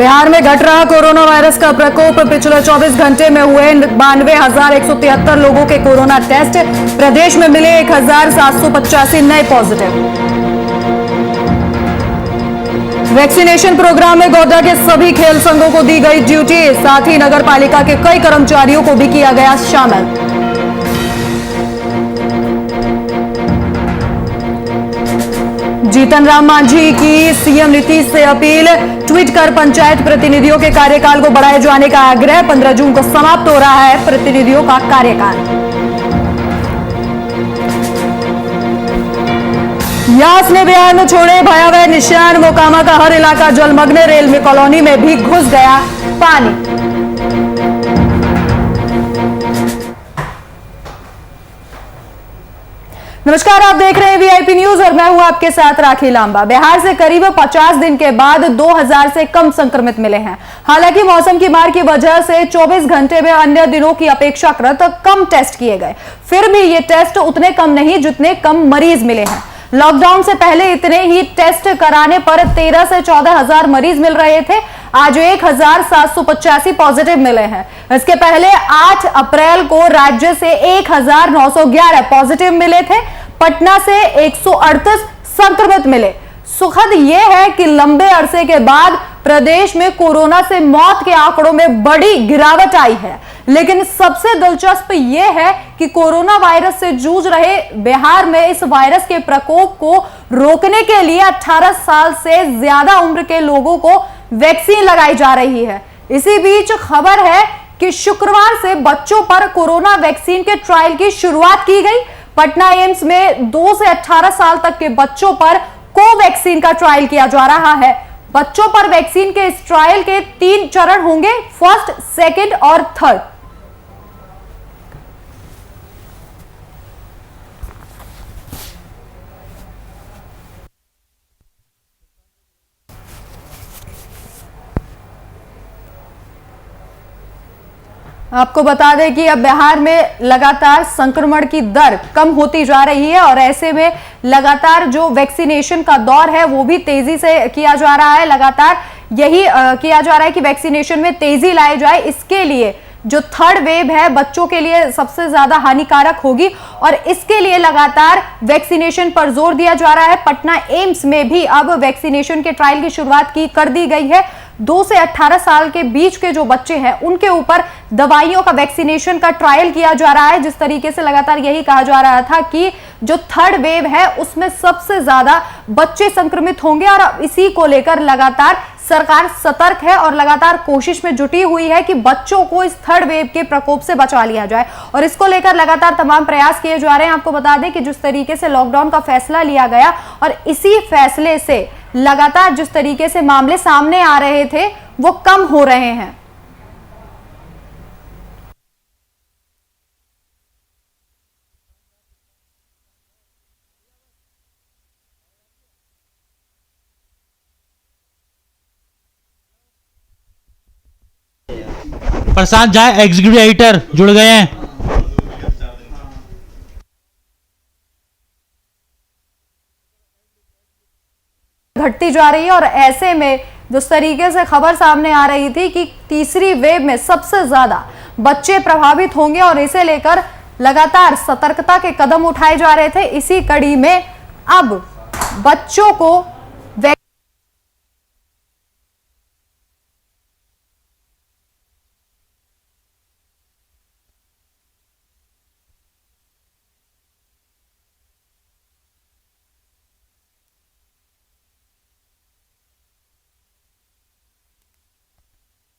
बिहार में घट रहा कोरोना वायरस का प्रकोप। पिछले 24 घंटे में हुए 92,173 लोगों के कोरोना टेस्ट। प्रदेश में मिले 1,785 नए पॉजिटिव। वैक्सीनेशन प्रोग्राम में गोड्डा के सभी खेल संघों को दी गई ड्यूटी। साथ ही नगर पालिका के कई कर्मचारियों को भी किया गया शामिल। जीतन राम मांझी की सीएम नीतीश से अपील। ट्वीट कर पंचायत प्रतिनिधियों के कार्यकाल को बढ़ाए जाने का आग्रह। 15 जून को समाप्त हो रहा है प्रतिनिधियों का कार्यकाल। यास ने बिहार में छोड़े भयावह निशान। मोकामा का हर इलाका जलमग्न। रेलवे कॉलोनी में भी घुस गया पानी। नमस्कार, आप देख रहे हैं वीआईपी न्यूज और मैं हूं आपके साथ राखी लांबा। बिहार से करीब 50 दिन के बाद 2000 से कम संक्रमित मिले हैं। हालांकि मौसम की मार की वजह से 24 घंटे में अन्य दिनों की अपेक्षाकृत कम टेस्ट किए गए। फिर भी ये टेस्ट उतने कम नहीं जितने कम मरीज मिले हैं। लॉकडाउन से पहले इतने ही टेस्ट कराने पर 13 से 14 हजार मरीज मिल रहे थे। आज 1,785 पॉजिटिव मिले हैं। इसके पहले 8 अप्रैल को राज्य से 1,911 पॉजिटिव मिले थे। पटना से 138 संक्रमित मिले। सुखद यह है कि लंबे अरसे के बाद प्रदेश में कोरोना से मौत के आंकड़ों में बड़ी गिरावट आई है। लेकिन सबसे दिलचस्प यह है कि कोरोना वायरस से जूझ रहे बिहार में इस वायरस के प्रकोप को रोकने के लिए 18 साल से ज्यादा उम्र के लोगों को वैक्सीन लगाई जा रही है। इसी बीच खबर है कि शुक्रवार से बच्चों पर कोरोना वैक्सीन के ट्रायल की शुरुआत की गई। पटना एम्स में 2 से 18 साल तक के बच्चों पर कोवैक्सीन का ट्रायल किया जा रहा है। बच्चों पर वैक्सीन के इस ट्रायल के 3 चरण होंगे, फर्स्ट, सेकंड और थर्ड। आपको बता दें कि अब बिहार में लगातार संक्रमण की दर कम होती जा रही है और ऐसे में लगातार जो वैक्सीनेशन का दौर है वो भी तेजी से किया जा रहा है। लगातार यही किया जा रहा है कि वैक्सीनेशन में तेजी लाई जाए। इसके लिए जो थर्ड वेव है बच्चों के लिए सबसे ज्यादा हानिकारक होगी और इसके लिए लगातार वैक्सीनेशन पर जोर दिया जा रहा है। पटना एम्स में भी अब वैक्सीनेशन के ट्रायल की शुरुआत कर दी गई है। 2 से 18 साल के बीच के जो बच्चे हैं उनके ऊपर दवाइयों का वैक्सीनेशन का ट्रायल किया जा रहा है। जिस तरीके से लगातार यही कहा जा रहा था कि जो थर्ड वेव है उसमें सबसे ज्यादा बच्चे संक्रमित होंगे और इसी को लेकर लगातार सरकार सतर्क है और लगातार कोशिश में जुटी हुई है कि बच्चों को इस थर्ड वेव के प्रकोप से बचा लिया जाए और इसको लेकर लगातार तमाम प्रयास किए जा रहे हैं। आपको बता दें कि जिस तरीके से लॉकडाउन का फैसला लिया गया और इसी फैसले से लगातार जिस तरीके से मामले सामने आ रहे थे वो कम हो रहे हैं। प्रशांत झा एग्जीक्यूटिव एडिटर जुड़ गए हैं। घटती जा रही है और ऐसे में जिस तरीके से खबर सामने आ रही थी कि तीसरी वेव में सबसे ज्यादा बच्चे प्रभावित होंगे और इसे लेकर लगातार सतर्कता के कदम उठाए जा रहे थे। इसी कड़ी में अब बच्चों को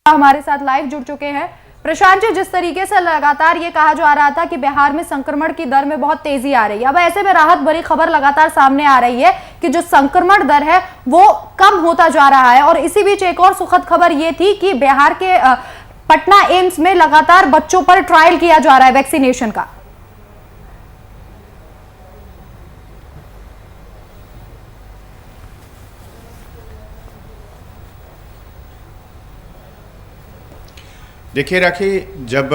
हमारे साथ लाइव जुड़ चुके हैं। प्रशांत जी, जिस तरीके से लगातार ये कहा जा रहा था कि बिहार में संक्रमण की दर में बहुत तेजी आ रही है, अब ऐसे में राहत भरी खबर लगातार सामने आ रही है कि जो संक्रमण दर है वो कम होता जा रहा है और इसी बीच एक और सुखद खबर ये थी कि बिहार के पटना एम्स में लगातार बच्चों पर ट्रायल किया जा रहा है वैक्सीनेशन का। देखिए राखी, जब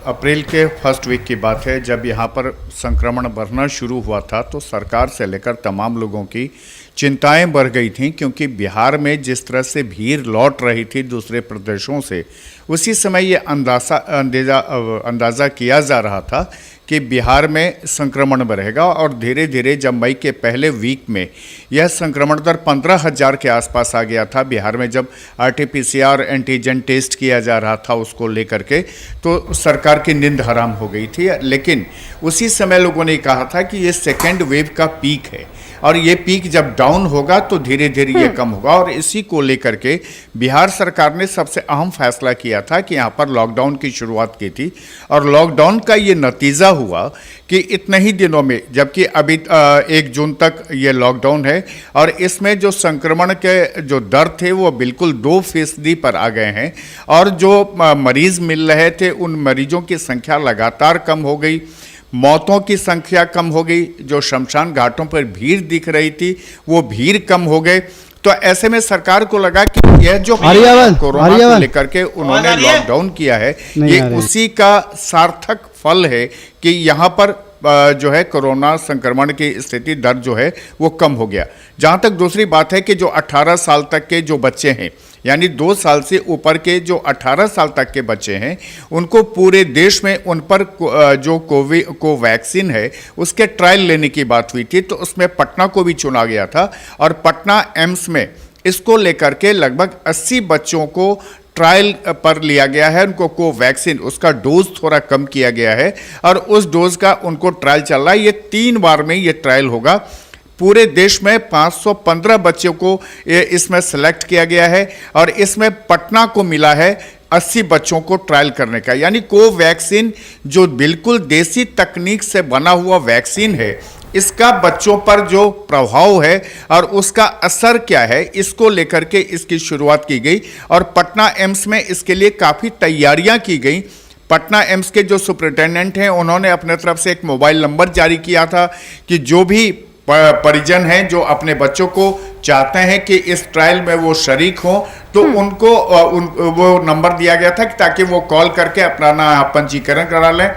अप्रैल के फर्स्ट वीक की बात है, जब यहाँ पर संक्रमण बढ़ना शुरू हुआ था तो सरकार से लेकर तमाम लोगों की चिंताएं बढ़ गई थीं, क्योंकि बिहार में जिस तरह से भीड़ लौट रही थी दूसरे प्रदेशों से, उसी समय ये अंदाज़ा किया जा रहा था कि बिहार में संक्रमण बढ़ेगा और धीरे धीरे जब मई के पहले वीक में यह संक्रमण दर 15,000 के आसपास आ गया था बिहार में, जब RT-PCR एंटीजन टेस्ट किया जा रहा था उसको लेकर के, तो सरकार की नींद हराम हो गई थी। लेकिन उसी समय लोगों ने कहा था कि ये सेकेंड वेव का पीक है और ये पीक जब डाउन होगा तो धीरे धीरे ये कम होगा, और इसी को लेकर के बिहार सरकार ने सबसे अहम फैसला किया था कि यहाँ पर लॉकडाउन की शुरुआत की थी। और लॉकडाउन का ये नतीजा हुआ कि इतने ही दिनों में, जबकि अभी 1 जून तक ये लॉकडाउन है और इसमें जो संक्रमण के जो दर थे वो बिल्कुल 2% पर आ गए हैं, और जो मरीज मिल रहे थे उन मरीजों की संख्या लगातार कम हो गई, मौतों की संख्या कम हो गई, जो शमशान घाटों पर भीड़ दिख रही थी वो भीड़ कम हो गए। तो ऐसे में सरकार को लगा कि यह जो कोरोना को लेकर के उन्होंने लॉकडाउन किया है, ये उसी का सार्थक फल है कि यहाँ पर जो है कोरोना संक्रमण की स्थिति दर जो है वो कम हो गया। जहाँ तक दूसरी बात है कि जो 18 साल तक के जो बच्चे हैं, यानी 2 साल से ऊपर के जो 18 साल तक के बच्चे हैं, उनको पूरे देश में उन पर जो कोवैक्सीन है उसके ट्रायल लेने की बात हुई थी, तो उसमें पटना को भी चुना गया था और पटना एम्स में इसको लेकर के लगभग 80 बच्चों को ट्रायल पर लिया गया है। उनको कोवैक्सीन उसका डोज थोड़ा कम किया गया है और उस डोज का उनको ट्रायल चल रहा है। ये 3 बार में ये ट्रायल होगा। पूरे देश में 515 बच्चों को इसमें सेलेक्ट किया गया है और इसमें पटना को मिला है 80 बच्चों को ट्रायल करने का। यानी कोवैक्सीन जो बिल्कुल देसी तकनीक से बना हुआ वैक्सीन है, इसका बच्चों पर जो प्रभाव है और उसका असर क्या है, इसको लेकर के इसकी शुरुआत की गई और पटना एम्स में इसके लिए काफ़ी तैयारियां की गई। पटना एम्स के जो सुपरिटेंडेंट हैं उन्होंने अपने तरफ से एक मोबाइल नंबर जारी किया था कि जो भी परिजन हैं जो अपने बच्चों को चाहते हैं कि इस ट्रायल में वो शरीक हों, तो उनको वो नंबर दिया गया था ताकि वो कॉल करके अपना ना पंजीकरण करा लें।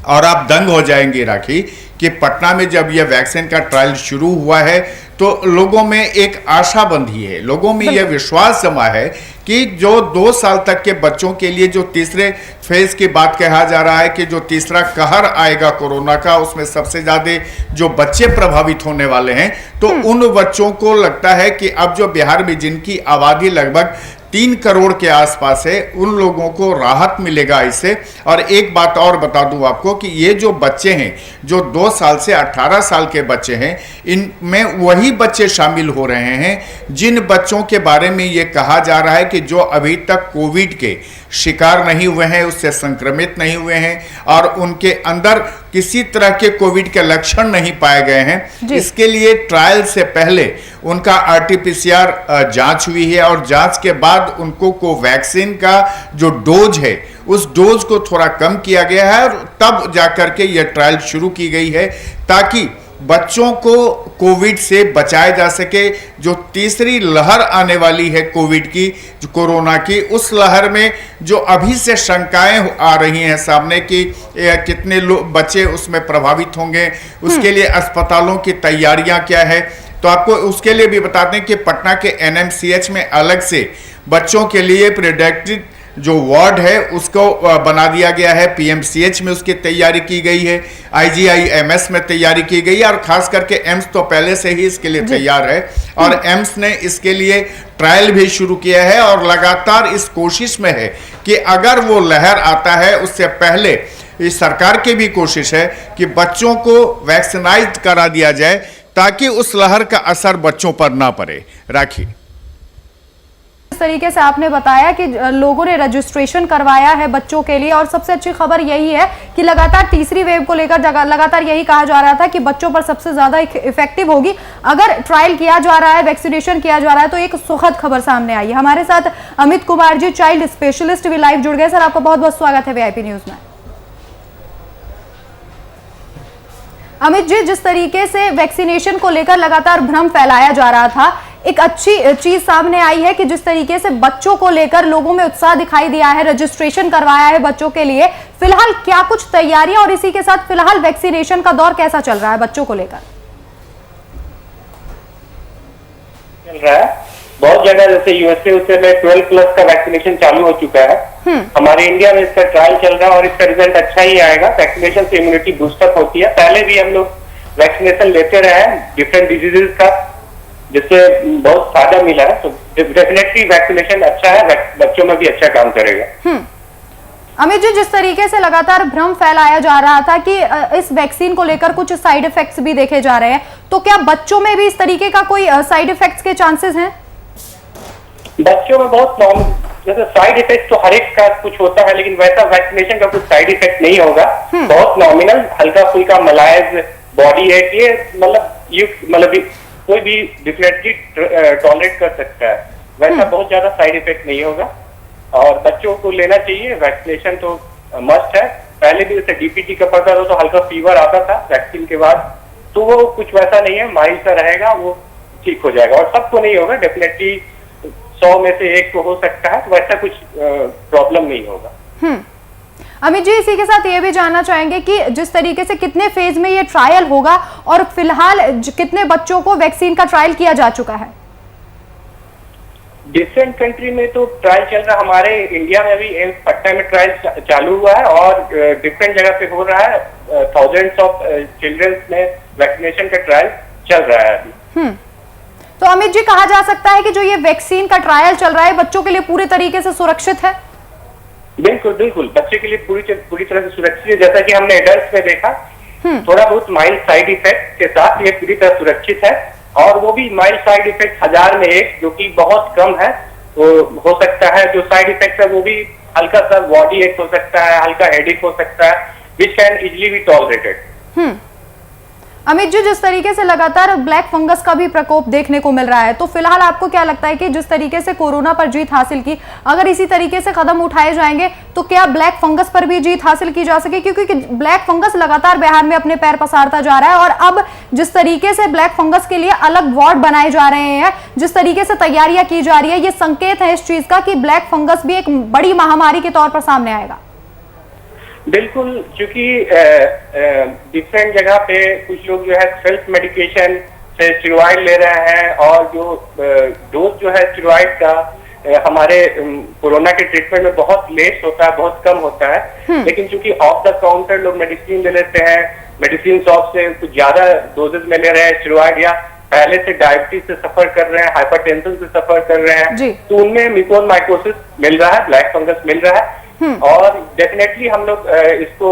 और आप दंग हो जाएंगे राखी कि पटना में जब यह वैक्सीन का ट्रायल शुरू हुआ है तो लोगों में एक आशा बंधी है, लोगों में यह विश्वास जमा है कि जो 2 साल तक के बच्चों के लिए जो तीसरे फेज की बात कहा जा रहा है कि जो तीसरा कहर आएगा कोरोना का, उसमें सबसे ज्यादा जो बच्चे प्रभावित होने वाले हैं, तो उन बच्चों को लगता है कि अब जो बिहार में जिनकी आबादी लगभग 3 करोड़ के आसपास है, उन लोगों को राहत मिलेगा इससे। और एक बात और बता दूं आपको कि ये जो बच्चे हैं, जो 2 साल से 18 साल के बच्चे हैं, इनमें वही बच्चे शामिल हो रहे हैं जिन बच्चों के बारे में ये कहा जा रहा है कि जो अभी तक कोविड के शिकार नहीं हुए हैं, उससे संक्रमित नहीं हुए हैं और उनके अंदर किसी तरह के कोविड के लक्षण नहीं पाए गए हैं। इसके लिए ट्रायल से पहले उनका RT-PCR जांच हुई है और जांच के बाद उनको कोवैक्सीन का जो डोज है उस डोज को थोड़ा कम किया गया है और तब जाकर के यह ट्रायल शुरू की गई है ताकि बच्चों को कोविड से बचाया जा सके। जो तीसरी लहर आने वाली है कोविड की, जो कोरोना की, उस लहर में जो अभी से शंकाएं आ रही हैं सामने कि कितने बच्चे उसमें प्रभावित होंगे, उसके लिए अस्पतालों की तैयारियां क्या है, तो आपको उसके लिए भी बताते हैं कि पटना के NMCH में अलग से बच्चों के लिए प्रीडेक्टेड जो वार्ड है उसको बना दिया गया है। PMCH में उसकी तैयारी की गई है, IGIMS में तैयारी की गई है और खास करके एम्स तो पहले से ही इसके लिए तैयार है और एम्स ने इसके लिए ट्रायल भी शुरू किया है और लगातार इस कोशिश में है कि अगर वो लहर आता है उससे पहले इस सरकार की भी कोशिश है कि बच्चों को वैक्सीनाइज करा दिया जाए ताकि उस लहर का असर बच्चों पर ना पड़े। राखी, इस तरीके से आपने बताया कि लोगों ने रजिस्ट्रेशन करवाया है बच्चों के लिए और सबसे अच्छी खबर यही है कि लगातार तीसरी वेव को लेकर लगातार यही कहा जा रहा था कि बच्चों पर सबसे ज्यादा इफेक्टिव होगी। अगर ट्रायल किया जा रहा है, वैक्सीनेशन किया जा रहा है, तो एक सुखद खबर सामने आई है। हमारे साथ अमित कुमार जी, चाइल्ड स्पेशलिस्ट, भी लाइव जुड़ गए। सर, आपका बहुत बहुत स्वागत है VIP न्यूज में। अमित जी, जिस तरीके से वैक्सीनेशन को लेकर लगातार भ्रम फैलाया जा रहा था एक अच्छी चीज सामने आई है कि जिस तरीके से बच्चों को लेकर लोगों में उत्साह दिखाई दिया है, रजिस्ट्रेशन करवाया है बच्चों के लिए। फिलहाल क्या कुछ तैयारियां और इसी के साथ फिलहाल वैक्सीनेशन का दौर कैसा चल रहा है बच्चों को लेकर? चल रहा है बहुत जगह, जैसे यूएसए में 12+ का वैक्सीनेशन चालू हो चुका है। हमारे इंडिया में इसका ट्रायल चल रहा है और इसका रिजल्ट अच्छा ही आएगा। वैक्सीनेशन से इम्यूनिटी बूस्टअप होती है। पहले भी हम लोग वैक्सीनेशन लेते रहे हैं डिफरेंट डिजीजेस का, जिससे बहुत फायदा मिला है। तो डेफिनेटली वैक्सीनेशन अच्छा है, बच्चों में भी अच्छा काम करेगा। अमित जी, जिस तरीके से लगातार भ्रम फैलाया जा रहा था कि इस वैक्सीन को लेकर कुछ साइड इफेक्ट्स भी देखे जा रहे हैं, तो क्या बच्चों में भी इस तरीके का कोई साइड इफेक्ट्स के चांसेस हैं? बच्चों में बहुत जैसे साइड इफेक्ट तो हर एक का कुछ होता है, लेकिन वैसा वैक्सीनेशन का कुछ साइड इफेक्ट नहीं होगा। बहुत नॉमिनल हल्का फुल्का मलाइज बॉडी है कि मतलब कोई भी डिफिनेटली टॉलरेट कर सकता है। वैसा बहुत ज्यादा साइड इफेक्ट नहीं होगा और बच्चों को लेना चाहिए। वैक्सीनेशन तो मस्ट है। पहले भी जैसे डीपीटी का पड़ता था तो हल्का फीवर आता था वैक्सीन के बाद, तो वो कुछ वैसा नहीं है, माइल्ड सा रहेगा, वो ठीक हो जाएगा। और सबको नहीं होगा, डेफिनेटली 100 में से 1 को हो सकता है, तो वैसा कुछ प्रॉब्लम नहीं होगा। अमित जी, इसी के साथ ये भी जानना चाहेंगे कि जिस तरीके से कितने फेज में ये ट्रायल होगा और फिलहाल कितने बच्चों को वैक्सीन का ट्रायल किया जा चुका है? डिफरेंट कंट्री में तो ट्रायल चल रहा है। हमारे इंडिया में भी पटना में ट्रायल चालू हुआ है और डिफरेंट जगह पे हो रहा है। थाउजेंड्स ऑफ चिल्ड्रंस में वैक्सीनेशन का ट्रायल चल रहा है अभी। तो अमित जी, कहा जा सकता है कि जो ये वैक्सीन का ट्रायल चल रहा है बच्चों के लिए पूरे तरीके से सुरक्षित है? बिल्कुल बिल्कुल, बच्चे के लिए पूरी तरह से सुरक्षित है। जैसा कि हमने एडल्ट में देखा, थोड़ा बहुत माइल्ड साइड इफेक्ट के साथ ये पूरी तरह सुरक्षित है। और वो भी माइल्ड साइड इफेक्ट 1000 में 1, जो कि बहुत कम है। तो हो सकता है जो साइड इफेक्ट है वो भी हल्का सा बॉडी एक हो सकता है, हल्का हेडेक हो सकता है, which can easily be tolerated. Amit ji, जिस तरीके से लगातार ब्लैक फंगस का भी प्रकोप देखने को मिल रहा है, तो फिलहाल आपको क्या लगता है कि जिस तरीके से कोरोना पर जीत हासिल की, अगर इसी तरीके से कदम उठाए जाएंगे तो क्या ब्लैक फंगस पर भी जीत हासिल की जा सके? क्योंकि ब्लैक फंगस लगातार बिहार में अपने पैर पसारता जा रहा है और अब जिस तरीके से ब्लैक फंगस के लिए अलग वार्ड बनाए जा रहे हैं, जिस तरीके से तैयारियां की जा रही है, ये संकेत है इस चीज का कि ब्लैक फंगस भी एक बड़ी महामारी के तौर पर सामने आएगा। बिल्कुल, क्योंकि डिफरेंट जगह पे कुछ लोग जो है सेल्फ मेडिकेशन से स्टेरॉइड ले रहे हैं और जो डोज जो है स्टेरॉइड का हमारे कोरोना के ट्रीटमेंट में बहुत लेस होता है, बहुत कम होता है। लेकिन चूंकि ऑफ द काउंटर लोग मेडिसिन ले लेते हैं, मेडिसिन शॉप से कुछ ज्यादा डोजेज में ले रहे हैं स्टेरॉइड, या पहले से डायबिटीज से सफर कर रहे हैं, हाइपरटेंशन से सफर कर रहे हैं, तो उनमें म्यूकोरमाइकोसिस मिल रहा है, ब्लैक फंगस मिल रहा है। और डेफिनेटली हम लोग इसको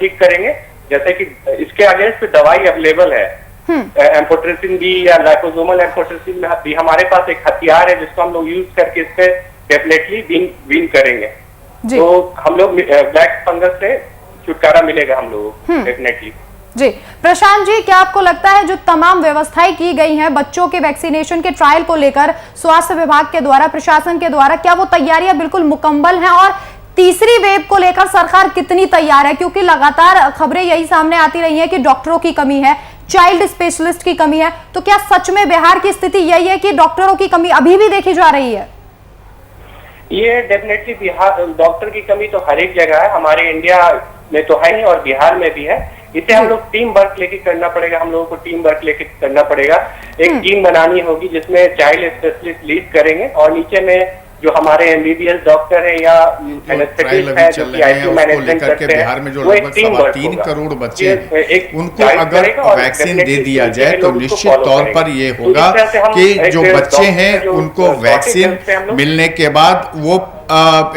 ठीक करेंगे। जैसे कि इसके अगेंस्ट दवाई अवेलेबल है, एम्फोटेरेसिन भी या लाइपोसोमल एम्फोटेरेसिन भी हमारे पास एक हथियार है जिसको हम लोग यूज करके इस पे डेफिनेटली विन करेंगे। तो हम लोग ब्लैक फंगस से छुटकारा मिलेगा हम लोगों को डेफिनेटली। जी प्रशांत जी, क्या आपको लगता है जो तमाम व्यवस्थाएं की गई हैं बच्चों के वैक्सीनेशन के ट्रायल को लेकर स्वास्थ्य विभाग के द्वारा, प्रशासन के द्वारा, क्या वो तैयारियां बिल्कुल मुकम्मल हैं? और तीसरी वेव को लेकर सरकार कितनी तैयार है? क्योंकि लगातार खबरें यही सामने आती रही हैं कि डॉक्टरों की कमी है, चाइल्ड स्पेशलिस्ट की कमी है, तो क्या सच में बिहार की स्थिति यही है कि डॉक्टरों की कमी अभी भी देखी जा रही है? ये डेफिनेटली बिहार डॉक्टर की कमी तो हर एक जगह है, हमारे इंडिया में तो है ही और बिहार में भी है। इसे हम लोग टीम वर्क लेके करना पड़ेगा, हम लोगों को टीम वर्क लेके करना पड़ेगा। एक टीम बनानी होगी जिसमें चाइल्ड स्पेशलिस्ट लीड करेंगे और नीचे में जो हमारे एमबीबीएस डॉक्टर है या एनेस्थेटिस्ट है जो कि आईसीयू मैनेजमेंट करते हैं, बिहार में जो लगभग 3 करोड़ बच्चे हैं उनको अगर वैक्सीन दे दिया जाए तो निश्चित तौर पर ये होगा कि जो बच्चे हैं उनको वैक्सीन मिलने के बाद वो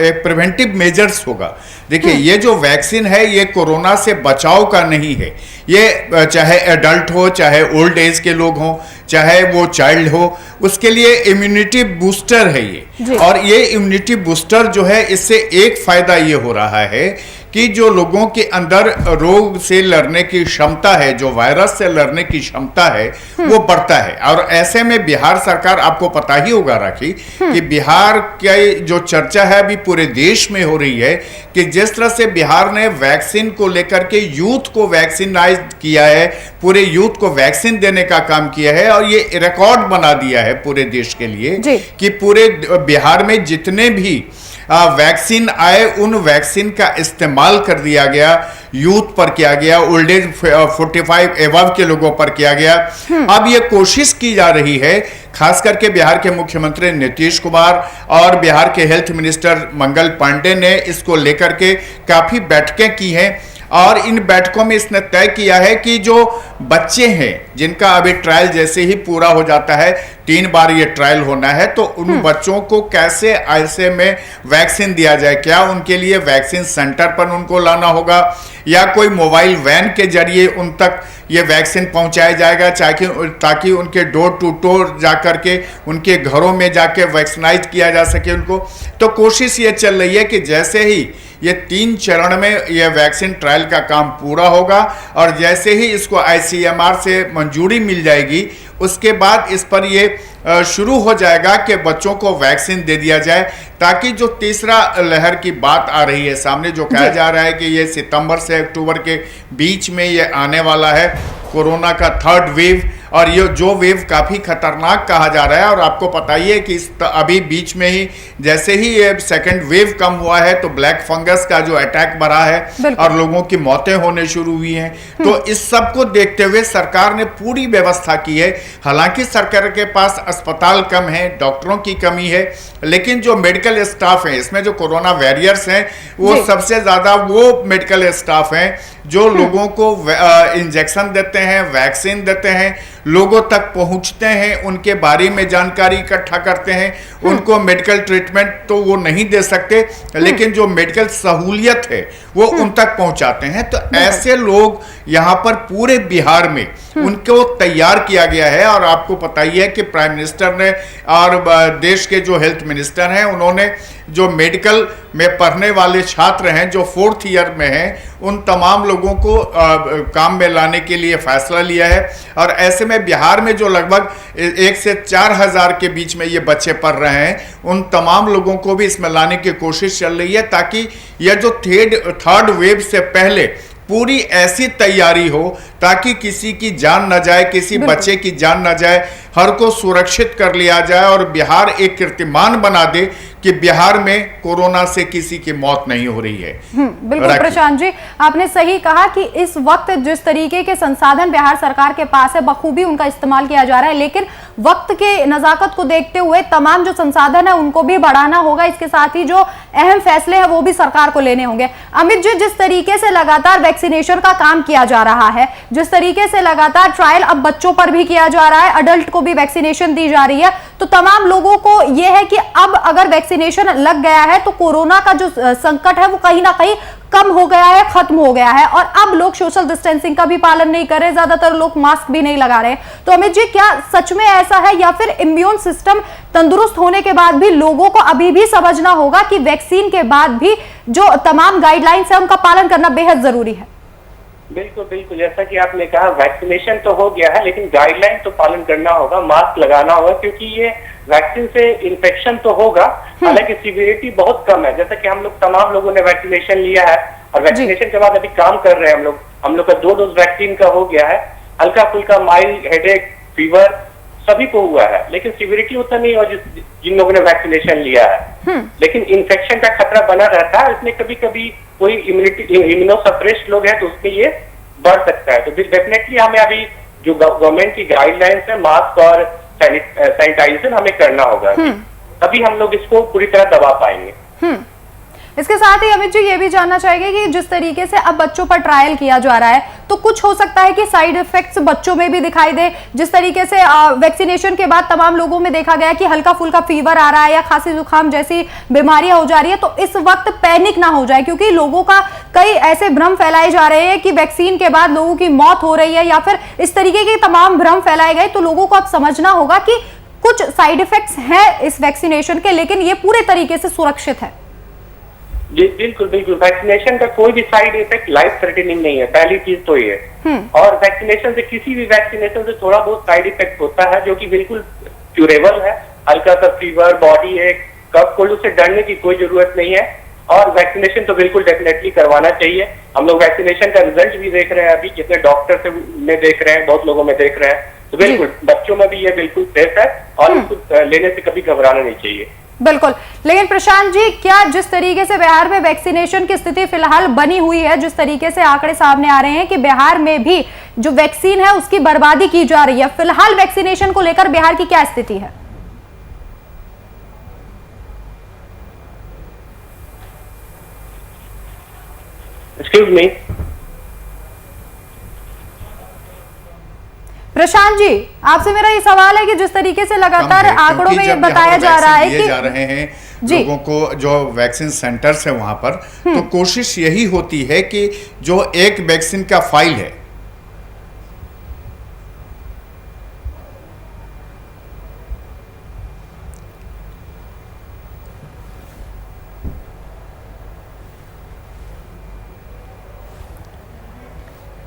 एक प्रिवेंटिव मेजर्स होगा। देखिए, ये जो वैक्सीन है ये कोरोना से बचाव का नहीं है। ये चाहे एडल्ट हो, चाहे ओल्ड एज के लोग हों, चाहे वो चाइल्ड हो, उसके लिए इम्यूनिटी बूस्टर है ये। और ये इम्यूनिटी बूस्टर जो है, इससे एक फायदा ये हो रहा है कि जो लोगों के अंदर रोग से लड़ने की क्षमता है, जो वायरस से लड़ने की क्षमता है, वो बढ़ता है। और ऐसे में बिहार सरकार, आपको पता ही होगा राखी, कि बिहार की जो चर्चा है अभी पूरे देश में हो रही है कि जिस तरह से बिहार ने वैक्सीन को लेकर के यूथ को वैक्सीनाइज किया है, पूरे यूथ को वैक्सीन देने का काम किया है और ये रिकॉर्ड बना दिया है पूरे देश के लिए कि पूरे बिहार में जितने भी वैक्सीन आए उन वैक्सीन का इस्तेमाल कर दिया गया, यूथ पर किया गया, ओल्ड एज 45 एबव के लोगों पर किया गया। अब ये कोशिश की जा रही है, खास करके बिहार के मुख्यमंत्री नीतीश कुमार और बिहार के हेल्थ मिनिस्टर मंगल पांडे ने इसको लेकर के काफी बैठकें की हैं और इन बैठकों में इसने तय किया है कि जो बच्चे हैं जिनका अभी ट्रायल जैसे ही पूरा हो जाता है, 3 बार ये ट्रायल होना है, तो उन बच्चों को कैसे ऐसे में वैक्सीन दिया जाए। क्या उनके लिए वैक्सीन सेंटर पर उनको लाना होगा या कोई मोबाइल वैन के जरिए उन तक ये वैक्सीन पहुंचाया जाएगा ताकि उनके डोर टू डोर जाकर के उनके घरों में जाके वैक्सीनाइज किया जा सके उनको। तो कोशिश ये चल रही है कि जैसे ही ये 3 चरण में ये वैक्सीन ट्रायल का काम पूरा होगा और जैसे ही इसको ICMR से मंजूरी मिल जाएगी, उसके बाद इस पर ये शुरू हो जाएगा कि बच्चों को वैक्सीन दे दिया जाए, ताकि जो तीसरा लहर की बात आ रही है सामने, जो कहा जा रहा है कि ये सितंबर से अक्टूबर के बीच में ये आने वाला है कोरोना का 3rd वेव, और ये जो वेव काफ़ी खतरनाक कहा जा रहा है। और आपको पता ही है कि अभी बीच में ही जैसे ही ये 2nd वेव कम हुआ है तो ब्लैक फंगस का जो अटैक बढ़ा है और लोगों की मौतें होने शुरू हुई हैं। तो इस सब को देखते हुए सरकार ने पूरी व्यवस्था की है। हालांकि सरकार के पास अस्पताल कम है, डॉक्टरों की कमी है, लेकिन जो मेडिकल स्टाफ है, इसमें जो कोरोना वॉरियर्स हैं, वो सबसे ज़्यादा वो मेडिकल स्टाफ हैं जो लोगों को इंजेक्शन देते हैं, वैक्सीन देते हैं, लोगों तक पहुंचते हैं, उनके बारे में जानकारी इकट्ठा करते हैं। उनको मेडिकल ट्रीटमेंट तो वो नहीं दे सकते, लेकिन जो मेडिकल सहूलियत है वो उन तक पहुंचाते हैं। तो ऐसे लोग यहाँ पर पूरे बिहार में उनको तैयार किया गया है। और आपको पता ही है कि प्राइम मिनिस्टर ने और देश के जो हेल्थ मिनिस्टर हैं, उन्होंने जो मेडिकल में पढ़ने वाले छात्र हैं जो 4th ईयर में हैं, उन तमाम लोगों को काम में लाने के लिए फैसला लिया है। और ऐसे में बिहार में जो लगभग 1 से 4 हज़ार के बीच में ये बच्चे पढ़ रहे हैं, उन तमाम लोगों को भी इसमें लाने की कोशिश चल रही है, ताकि यह जो 3rd वेव से पहले पूरी ऐसी तैयारी हो ताकि किसी की जान न जाए, किसी बच्चे की जान न जाए, हर को सुरक्षित कर लिया जाए और बिहार एक कीर्तिमान बना दे कि बिहार में कोरोना से किसी की मौत नहीं हो रही है। बिल्कुल प्रशांत जी, आपने सही कहा कि इस वक्त जिस तरीके के संसाधन बिहार सरकार के पास है, बखूबी उनका इस्तेमाल किया जा रहा है, लेकिन वक्त के नजाकत को देखते हुए तमाम जो संसाधन है उनको भी बढ़ाना होगा। इसके साथ ही जो अहम फैसले हैं वो भी सरकार को लेने होंगे। अमित जी, जिस तरीके से लगातार वैक्सीनेशन का काम किया जा रहा है, जिस तरीके से लगातार ट्रायल अब बच्चों पर भी किया जा रहा है, अडल्ट को भी वैक्सीनेशन दी जा रही है, तो तमाम लोगों को यह है कि अब अगर वैक्सीनेशन लग गया है तो कोरोना का जो संकट है वो कहीं ना कहीं कम हो गया है, खत्म हो गया है, और अब लोग सोशल डिस्टेंसिंग का भी पालन नहीं कर रहे, ज्यादातर लोग मास्क भी नहीं लगा रहे। तो अमित जी, क्या सच में ऐसा है या फिर इम्यून सिस्टम तंदुरुस्त होने के बाद भी लोगों को अभी भी समझना होगा कि वैक्सीन के बाद भी जो तमाम गाइडलाइंस है उनका पालन करना बेहद जरूरी है? बिल्कुल बिल्कुल, जैसा कि आपने कहा, वैक्सीनेशन तो हो गया है, लेकिन गाइडलाइन तो पालन करना होगा, मास्क लगाना होगा, क्योंकि ये वैक्सीन से इन्फेक्शन तो होगा, हालांकि सीवियरिटी बहुत कम है। जैसा कि हम लोग तमाम लोगों ने वैक्सीनेशन लिया है और वैक्सीनेशन के बाद अभी काम कर रहे हैं हम लोग का 2 डोज वैक्सीन का हो गया है। हल्का फुल्का माइल्ड हेडेक, फीवर सभी को हुआ है, लेकिन सीवियरिटी उतना नहीं हुआ जिन लोगों ने वैक्सीनेशन लिया है। लेकिन इन्फेक्शन का खतरा बना रहता है, इसमें कभी कभी कोई इम्यूनोसप्रेस्ड लोग हैं तो उसमें ये बढ़ सकता है। तो डेफिनेटली हमें अभी जो गवर्नमेंट की गाइडलाइंस है, मास्क और सैनिटाइजेशन हमें करना होगा, तभी हम लोग इसको पूरी तरह दबा पाएंगे। इसके साथ ही अमित जी ये भी जानना चाहेंगे कि जिस तरीके से अब बच्चों पर ट्रायल किया जा रहा है, तो कुछ हो सकता है कि साइड इफेक्ट्स बच्चों में भी दिखाई दे। जिस तरीके से वैक्सीनेशन के बाद तमाम लोगों में देखा गया कि हल्का फुल्का फीवर आ रहा है या खांसी जुकाम जैसी बीमारियां हो जा रही है, तो इस वक्त पैनिक ना हो जाए, क्योंकि लोगों का कई ऐसे भ्रम फैलाए जा रहे हैं कि वैक्सीन के बाद लोगों की मौत हो रही है या फिर इस तरीके के तमाम भ्रम फैलाए गए। तो लोगों को अब समझना होगा कि कुछ साइड इफेक्ट्स हैं इस वैक्सीनेशन के, लेकिन ये पूरे तरीके से सुरक्षित है। जी बिल्कुल बिल्कुल, वैक्सीनेशन का कोई भी साइड इफेक्ट लाइफ थ्रेटनिंग नहीं है, पहली चीज तो ये। और वैक्सीनेशन से, किसी भी वैक्सीनेशन से थोड़ा बहुत साइड इफेक्ट होता है जो कि बिल्कुल क्यूरेबल है। हल्का सा फीवर, बॉडी एक, कफ कोल्ड, से डरने की कोई जरूरत नहीं है। और वैक्सीनेशन तो बिल्कुल डेफिनेटली करवाना चाहिए। हम लोग वैक्सीनेशन का रिजल्ट भी देख रहे हैं, अभी कितने डॉक्टर में देख रहे हैं, बहुत लोगों में देख रहे हैं, तो बिल्कुल बच्चों में भी ये बिल्कुल सेफ है और इसको लेने से कभी घबराना नहीं चाहिए। बिल्कुल। लेकिन प्रशांत जी, क्या जिस तरीके से बिहार में वैक्सीनेशन की स्थिति फिलहाल बनी हुई है, जिस तरीके से आंकड़े सामने आ रहे हैं कि बिहार में भी जो वैक्सीन है उसकी बर्बादी की जा रही है, फिलहाल वैक्सीनेशन को लेकर बिहार की क्या स्थिति है? एक्सक्यूज मी प्रशांत जी, आपसे मेरा ये सवाल है कि जिस तरीके से लगातार आंकड़ों में ये बताया जा रहा है कि जा रहे हैं लोगों को जो वैक्सीन सेंटर्स है वहां पर, तो कोशिश यही होती है कि जो एक वैक्सीन का फाइल है,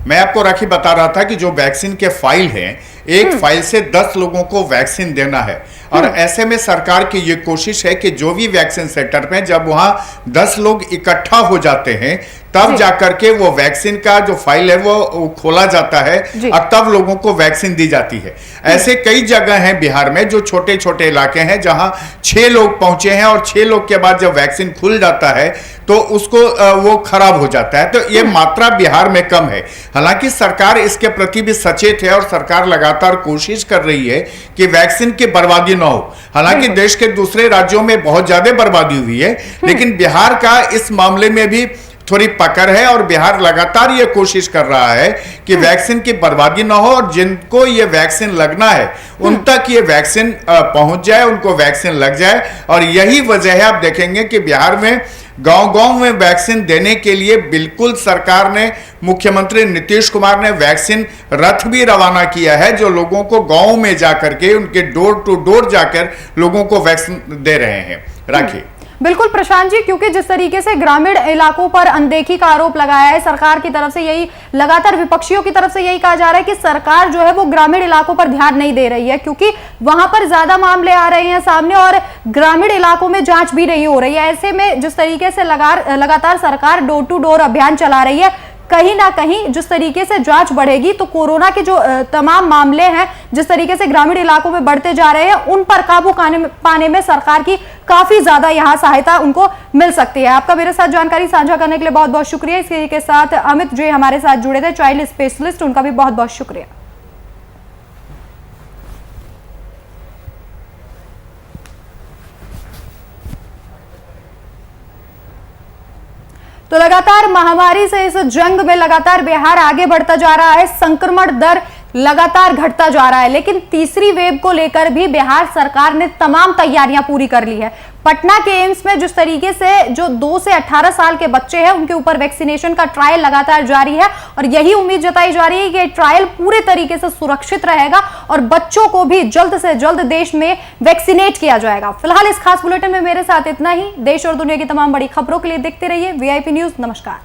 मैं आपको राखी बता रहा था कि जो वैक्सीन के फाइल हैं, एक फाइल से 10 लोगों को वैक्सीन देना है। और ऐसे में सरकार की ये कोशिश है कि जो भी वैक्सीन सेंटर पे, जब वहां 10 लोग इकट्ठा हो जाते हैं, तब जाकर के वो वैक्सीन का जो फाइल है वो खोला जाता है और तब लोगों को वैक्सीन दी जाती है। ऐसे कई जगह हैं बिहार में जो छोटे छोटे इलाके हैं जहां 6 लोग पहुंचे हैं और 6 लोग के बाद जब वैक्सीन खुल जाता है तो उसको वो खराब हो जाता है। तो ये मात्रा बिहार में कम है। हालांकि सरकार इसके प्रति भी सचेत है और सरकार लगातार कोशिश कर रही है कि वैक्सीन की बर्बादी न हो। हालांकि देश के दूसरे राज्यों में बहुत ज्यादा बर्बादी हुई है, लेकिन बिहार का इस मामले में भी थोड़ी पकड़ है और बिहार लगातार ये कोशिश कर रहा है कि वैक्सीन की बर्बादी ना हो और जिनको ये वैक्सीन लगना है उन तक ये वैक्सीन पहुंच जाए, उनको वैक्सीन लग जाए। और यही वजह है, आप देखेंगे कि बिहार में गांव-गांव में वैक्सीन देने के लिए बिल्कुल सरकार ने, मुख्यमंत्री नीतीश कुमार ने वैक्सीन रथ भी रवाना किया है, जो लोगों को गांव में जाकर के, उनके डोर टू डोर जाकर लोगों को वैक्सीन दे रहे हैं। राखी। बिल्कुल प्रशांत जी, क्योंकि जिस तरीके से ग्रामीण इलाकों पर अनदेखी का आरोप लगाया है सरकार की तरफ से, यही लगातार विपक्षियों की तरफ से यही कहा जा रहा है कि सरकार जो है वो ग्रामीण इलाकों पर ध्यान नहीं दे रही है, क्योंकि वहां पर ज्यादा मामले आ रहे हैं सामने और ग्रामीण इलाकों में जांच भी नहीं हो रही है। ऐसे में जिस तरीके से लगातार सरकार डोर टू डोर अभियान चला रही है, कहीं ना कहीं जिस तरीके से जांच बढ़ेगी तो कोरोना के जो तमाम मामले हैं जिस तरीके से ग्रामीण इलाकों में बढ़ते जा रहे हैं, उन पर काबू पाने में सरकार की काफी ज्यादा यहां सहायता उनको मिल सकती है। आपका मेरे साथ जानकारी साझा करने के लिए बहुत बहुत शुक्रिया। इसी के साथ अमित जी हमारे साथ जुड़े थे, चाइल्ड स्पेशलिस्ट, उनका भी बहुत बहुत शुक्रिया। तो लगातार महामारी से इस जंग में लगातार बिहार आगे बढ़ता जा रहा है, संक्रमण दर लगातार घटता जा रहा है, लेकिन तीसरी वेव को लेकर भी बिहार सरकार ने तमाम तैयारियां पूरी कर ली है। पटना के एम्स में जिस तरीके से जो 2 से 18 साल के बच्चे हैं उनके ऊपर वैक्सीनेशन का ट्रायल लगातार जारी है और यही उम्मीद जताई जा रही है कि ट्रायल पूरे तरीके से सुरक्षित रहेगा और बच्चों को भी जल्द से जल्द देश में वैक्सीनेट किया जाएगा। फिलहाल इस खास बुलेटिन में मेरे साथ इतना ही। देश और दुनिया की तमाम बड़ी खबरों के लिए देखते रहिए VIP न्यूज। नमस्कार।